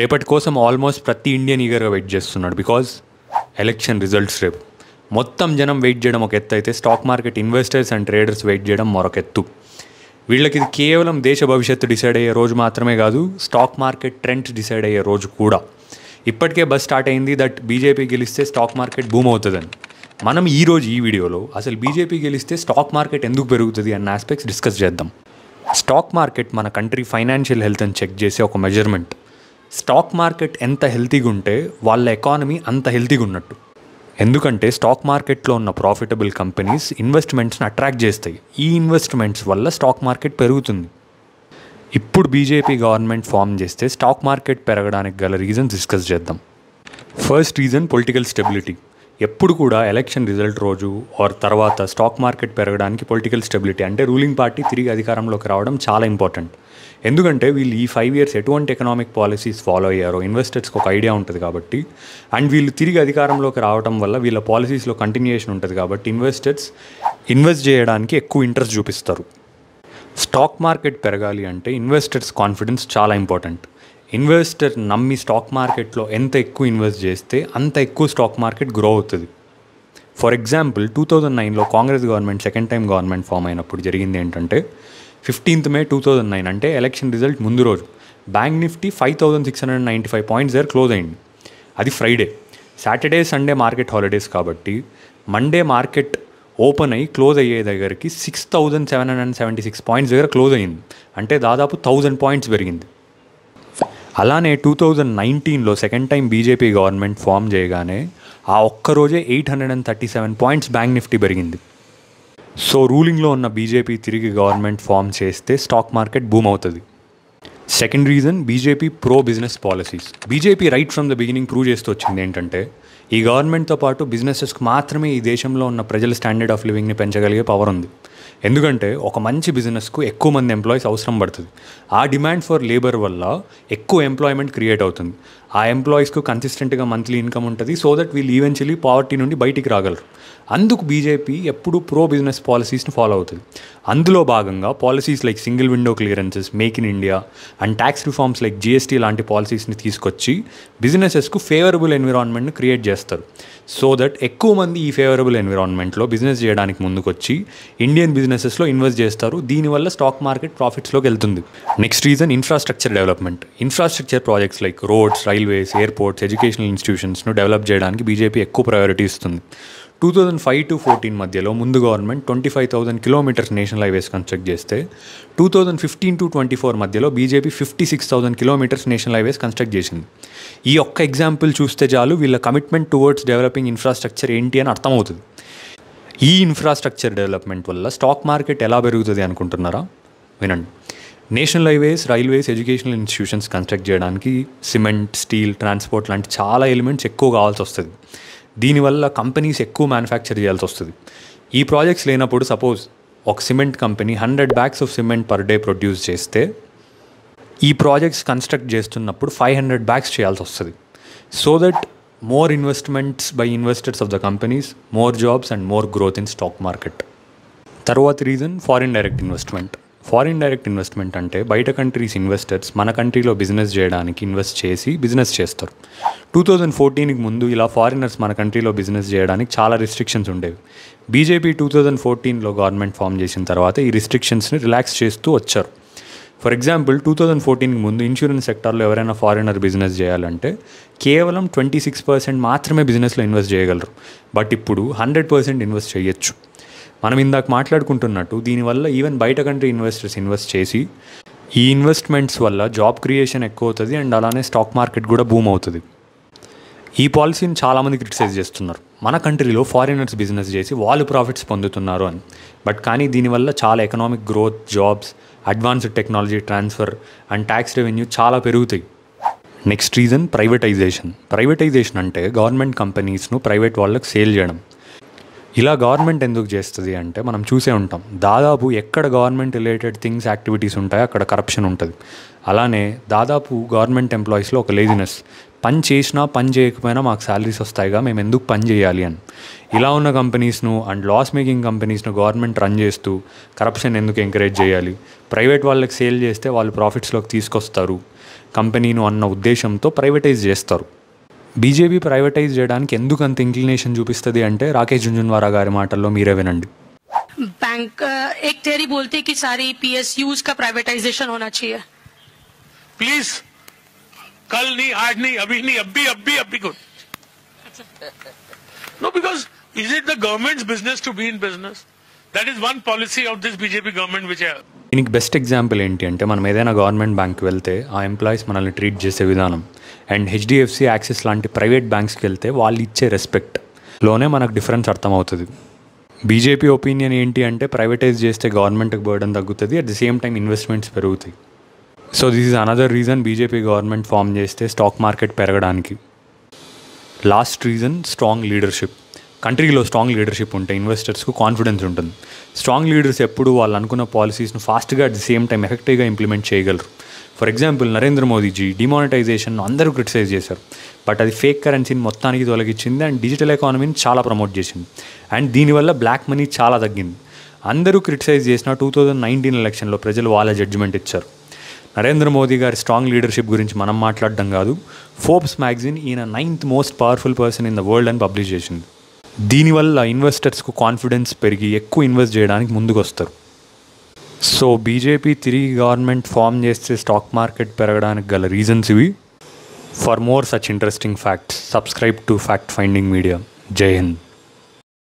రేపటి కోసం ఆల్మోస్ట్ ప్రతి ఇండియన్ ఈగర్గా వెయిట్ చేస్తున్నాడు. బికాజ్ ఎలక్షన్ రిజల్ట్స్ రేపు. మొత్తం జనం వెయిట్ చేయడం ఒక ఎత్తు అయితే stock market investors and traders wait చేయడం మరొక ఎత్తు. వీళ్ళకి ఇది కేవలం దేశ భవిష్యత్తు డిసైడ్ అయ్యే రోజు మాత్రమే కాదు, స్టాక్ మార్కెట్ ట్రెండ్స్ డిసైడ్ అయ్యే రోజు కూడా. ఇప్పటికే బస్ స్టార్ట్ అయింది దట్ బీజేపీ గెలిస్తే స్టాక్ మార్కెట్ బూమ్ అవుతుందని. మనం ఈరోజు ఈ వీడియోలో అసలు బీజేపీ గెలిస్తే స్టాక్ మార్కెట్ ఎందుకు పెరుగుతుంది అన్న ఆస్పెక్ట్స్ డిస్కస్ చేద్దాం. స్టాక్ మార్కెట్ మన కంట్రీ ఫైనాన్షియల్ హెల్త్ని చెక్ చేసే ఒక మెజర్మెంట్. స్టాక్ మార్కెట్ ఎంత హెల్తీగా ఉంటే వాళ్ళ ఎకానమీ అంత హెల్తీగా ఉన్నట్టు. ఎందుకంటే స్టాక్ మార్కెట్లో ఉన్న ప్రాఫిటబుల్ కంపెనీస్ ఇన్వెస్ట్మెంట్స్ని అట్రాక్ట్ చేస్తాయి. ఈ ఇన్వెస్ట్మెంట్స్ వల్ల స్టాక్ మార్కెట్ పెరుగుతుంది. ఇప్పుడు బీజేపీ గవర్నమెంట్ ఫామ్ చేస్తే స్టాక్ మార్కెట్ పెరగడానికి గల రీజన్స్ డిస్కస్ చేద్దాం. First reason political stability. ఎప్పుడు కూడా ఎలక్షన్ రిజల్ట్ రోజు ఆర్ తర్వాత స్టాక్ మార్కెట్ పెరగడానికి పొలిటికల్ స్టెబిలిటీ అంటే రూలింగ్ పార్టీ తిరిగి అధికారంలోకి రావడం చాలా ఇంపార్టెంట్. ఎందుకంటే వీళ్ళు ఈ 5 years ఎటువంటి ఎకనామిక్ పాలసీస్ ఫాలో అయ్యారో ఇన్వెస్టర్స్కి ఒక ఐడియా ఉంటుంది కాబట్టి, అండ్ వీళ్ళు తిరిగి అధికారంలోకి రావడం వల్ల వీళ్ళ పాలసీస్లో కంటిన్యూయేషన్ ఉంటుంది కాబట్టి ఇన్వెస్టర్స్ ఇన్వెస్ట్ చేయడానికి ఎక్కువ ఇంట్రెస్ట్ చూపిస్తారు. స్టాక్ మార్కెట్ పెరగాలి అంటే ఇన్వెస్టర్స్ కాన్ఫిడెన్స్ చాలా ఇంపార్టెంట్. ఇన్వెస్టర్ నమ్మి స్టాక్ మార్కెట్లో ఎంత ఎక్కువ ఇన్వెస్ట్ చేస్తే అంత ఎక్కువ స్టాక్ మార్కెట్ గ్రో అవుతుంది. ఫర్ ఎగ్జాంపుల్ 2009లో Congress government second time government form అయినప్పుడు జరిగింది ఏంటంటే 15th May 2009 అంటే ఎలక్షన్ రిజల్ట్ ముందు రోజు బ్యాంక్ నిఫ్టీ 5695 పాయింట్స్ దగ్గర క్లోజ్ అయింది. అది Friday. Saturday Sunday market holidays కాబట్టి మండే మార్కెట్ ఓపెన్ అయ్యి క్లోజ్ అయ్యే దగ్గరికి 6776 పాయింట్స్ దగ్గర క్లోజ్ అయ్యింది. అంటే దాదాపు 1000 పాయింట్స్ పెరిగింది. అలానే 2019లో second time BJP government form చేయగానే ఆ ఒక్కరోజే 837 పాయింట్స్ బ్యాంక్ నిఫ్టీ పెరిగింది. సో రూలింగ్లో ఉన్న బీజేపీ తిరిగి గవర్నమెంట్ ఫామ్ చేస్తే స్టాక్ మార్కెట్ బూమ్ అవుతుంది. Second reason BJP pro business policies. BJP right from the beginning prove చేస్తూ వచ్చింది ఏంటంటే ఈ గవర్నమెంట్తో పాటు బిజినెసెస్కి మాత్రమే ఈ దేశంలో ఉన్న ప్రజల స్టాండర్డ్ ఆఫ్ లివింగ్ని పెంచగలిగే పవర్ ఉంది. ఎందుకంటే ఒక మంచి బిజినెస్కు ఎక్కువ మంది ఎంప్లాయీస్ అవసరం పడుతుంది. ఆ డిమాండ్ ఫర్ లేబర్ వల్ల ఎక్కువ ఎంప్లాయ్మెంట్ క్రియేట్ అవుతుంది. ఆ ఎంప్లాయీస్కు కన్సిస్టెంట్గా మంత్లీ ఇన్కమ్ ఉంటుంది. సో దట్ వీళ్ళు ఈవెన్చువలీ పావర్టీ నుండి బయటికి రాగలరు. అందుకు బీజేపీ ఎప్పుడూ ప్రో బిజినెస్ పాలసీస్ని ఫాలో అవుతుంది. అందులో భాగంగా policies like single window clearances, make in India and tax reforms like GST లాంటి పాలసీస్ని తీసుకొచ్చి బిజినెసెస్కు ఫేవరబుల్ ఎన్విరాన్మెంట్ని క్రియేట్ చేస్తారు. సో దట్ ఎక్కువ మంది ఈ ఫేవరబుల్ ఎన్విరాన్మెంట్లో బిజినెస్ చేయడానికి ముందుకొచ్చి ఇండియన్ బిజినెసెస్లో ఇన్వెస్ట్ చేస్తారు. దీనివల్ల స్టాక్ మార్కెట్ ప్రాఫిట్స్లోకి వెళ్తుంది. Next reason infrastructure development. Infrastructure projects like roads, railways, airports, educational ఇన్స్టిట్యూషన్స్ను డెవలప్ చేయడానికి బీజేపీ ఎక్కువ ప్రయారిటీ ఇస్తుంది. 2005 to 2014 మధ్యలో ముందు government 25,000 kilometres national highways construct చేస్తే 2015 to 2024 మధ్యలో BJP 56,000 kilometres national highways construct చేసింది. ఈ ఒక్క ఎగ్జాంపుల్ చూస్తే చాలు వీళ్ళ కమిట్మెంట్ టువర్డ్స్ డెవలపింగ్ ఇన్ఫ్రాస్ట్రక్చర్ ఏంటి అని అర్థమవుతుంది. ఈ ఇన్ఫ్రాస్ట్రక్చర్ డెవలప్మెంట్ వల్ల స్టాక్ మార్కెట్ ఎలా పెరుగుతుంది అనుకుంటున్నారా? వినండి. National highways, railways, educational institutions construct చేయడానికి సిమెంట్, స్టీల్, ట్రాన్స్పోర్ట్ లాంటి చాలా ఎలిమెంట్స్ ఎక్కువ కావాల్సి వస్తుంది. దీనివల్ల కంపెనీస్ ఎక్కువ మ్యానుఫ్యాక్చర్ చేయాల్సి వస్తుంది. ఈ ప్రాజెక్ట్స్ లేనప్పుడు సపోజ్ ఒక cement company 100 bags of cement per day produce చేస్తే ఈ ప్రాజెక్ట్స్ కన్స్ట్రక్ట్ చేస్తున్నప్పుడు 500 bags చేయాల్సి వస్తుంది. So that more investments by investors of the companies, more jobs and more growth in stock market. తర్వాత reason foreign direct investment. Foreign direct investment అంటే బయట countries investors మన కంట్రీలో బిజినెస్ చేయడానికి ఇన్వెస్ట్ చేసి బిజినెస్ చేస్తారు. 2014కి ముందు ఇలా ఫారినర్స్ మన కంట్రీలో బిజినెస్ చేయడానికి చాలా రిస్ట్రిక్షన్స్ ఉండేవి. బీజేపీ 2014లో గవర్నమెంట్ ఫామ్ చేసిన తర్వాత ఈ రిస్ట్రిక్షన్స్ని రిలాక్స్ చేస్తూ వచ్చారు. ఫర్ ఎగ్జాంపుల్ 2014కి ముందు ఇన్సూరెన్స్ సెక్టార్లో ఎవరైనా ఫారినర్ బిజినెస్ చేయాలంటే కేవలం 26% మాత్రమే బిజినెస్లో ఇన్వెస్ట్ చేయగలరు. బట్ ఇప్పుడు 100% ఇన్వెస్ట్ చేయొచ్చు. మనం ఇందాక మాట్లాడుకుంటున్నట్టు దీనివల్ల ఈవెన్ బయట కంట్రీ ఇన్వెస్టర్స్ ఇన్వెస్ట్ చేసి ఈ ఇన్వెస్ట్మెంట్స్ వల్ల జాబ్ క్రియేషన్ ఎక్కువ అవుతుంది అండ్ అలానే స్టాక్ మార్కెట్ కూడా బూమ్ అవుతుంది. ఈ పాలసీని చాలామంది క్రిటిసైజ్ చేస్తున్నారు. మన కంట్రీలో ఫారినర్స్ బిజినెస్ చేసి వాళ్ళు ప్రాఫిట్స్ పొందుతున్నారు అని. బట్ కానీ దీనివల్ల చాలా economic growth, jobs, advanced technology transfer and tax revenue చాలా పెరుగుతాయి. Next reason privatization. ప్రైవేటైజేషన్ అంటే గవర్నమెంట్ కంపెనీస్ను ప్రైవేట్ వాళ్ళకి సేల్ చేయడం. ఇలా గవర్నమెంట్ ఎందుకు చేస్తుంది అంటే మనం చూసే ఉంటాం, దాదాపు ఎక్కడ గవర్నమెంట్ రిలేటెడ్ థింగ్స్, యాక్టివిటీస్ ఉంటాయో అక్కడ కరప్షన్ ఉంటుంది. అలానే దాదాపు గవర్నమెంట్ ఎంప్లాయీస్లో ఒక లేజినెస్, పని చేసినా పని చేయకపోయినా మాకు శాలరీస్ వస్తాయిగా, మేము ఎందుకు పని చేయాలి అని. ఇలా ఉన్న కంపెనీస్ను అండ్ లాస్ మేకింగ్ కంపెనీస్ను గవర్నమెంట్ రన్ చేస్తూ కరప్షన్ ఎందుకు ఎంకరేజ్ చేయాలి, ప్రైవేట్ వాళ్ళకి సేల్ చేస్తే వాళ్ళు ప్రాఫిట్స్లోకి తీసుకొస్తారు, కంపెనీను అన్న ఉద్దేశంతో ప్రైవేటైజ్ చేస్తారు. బీజేపీ ప్రైవేటైజ్ చేయడానికి ఎందుకు అంత ఇంక్లినేషన్ చూపిస్తుంది అంటే రాకేష్ జుంజున్వాలా గారి మాటల్లో మీరే వినండి. बैंक एक थ्योरी बोलते कि सारी पीएसयूज का प्राइवेटाइजेशन होना चाहिए. प्लीज कल नहीं, आज नहीं, अभी नहीं, अब भी good. No, because is it the government's business to be in business? That is one policy of this BJP government which I... దీనికి బెస్ట్ ఎగ్జాంపుల్ ఏంటి అంటే మనం ఏదైనా గవర్నమెంట్ బ్యాంక్కి వెళ్తే ఆ ఎంప్లాయీస్ మనల్ని ట్రీట్ చేసే విధానం అండ్ హెచ్డిఎఫ్సి, యాక్సిస్ లాంటి ప్రైవేట్ బ్యాంక్స్కి వెళ్తే వాళ్ళు ఇచ్చే రెస్పెక్ట్లోనే మనకు డిఫరెన్స్ అర్థమవుతుంది. బీజేపీ ఒపీనియన్ ఏంటి అంటే ప్రైవేటైజ్ చేస్తే గవర్నమెంట్కి బర్డెన్ తగ్గుతుంది, at the same time investments పెరుగుతాయి. So this is another reason BJP government form చేస్తే స్టాక్ మార్కెట్ పెరగడానికి. Last reason strong leadership. కంట్రీలో స్ట్రాంగ్ లీడర్షిప్ ఉంటే ఇన్వెస్టర్స్కు కాన్ఫిడెన్స్ ఉంటుంది. స్ట్రాంగ్ లీడర్స్ ఎప్పుడు వాళ్ళు అనుకున్న పాలసీస్ను ఫాస్ట్గా అట్ ది సేమ్ టైం ఎఫెక్టివ్గా ఇంప్లిమెంట్ చేయగలరు. For example Narendra Modiji demonetization అందరూ క్రిటిసైజ్ చేశారు, బట్ అది ఫేక్ కరెన్సీని మొత్తానికి తొలగించింది అండ్ డిజిటల్ ఎకానమీని చాలా ప్రమోట్ చేసింది. అండ్ దీనివల్ల బ్లాక్ మనీ చాలా తగ్గింది. అందరూ క్రిటిసైజ్ చేసిన 2019 ఎలక్షన్లో ప్రజలు వాళ్ళ జడ్జిమెంట్ ఇచ్చారు. నరేంద్ర మోదీ గారి స్ట్రాంగ్ లీడర్షిప్ గురించి మనం మాట్లాడడం కాదు, ఫోర్బ్స్ మ్యాగజైన్ ఈయన 9th most powerful person in the world అని పబ్లిష్ చేసింది. దీనివల్ల ఇన్వెస్టర్స్కు కాన్ఫిడెన్స్ పెరిగి ఎక్కువ ఇన్వెస్ట్ చేయడానికి ముందుకు వస్తారు. సో బీజేపీ తిరిగి గవర్నమెంట్ ఫామ్ చేస్తే స్టాక్ మార్కెట్ పెరగడానికి గల రీజన్స్ ఇవి. For more such interesting facts subscribe to fact finding media. జై హింద్.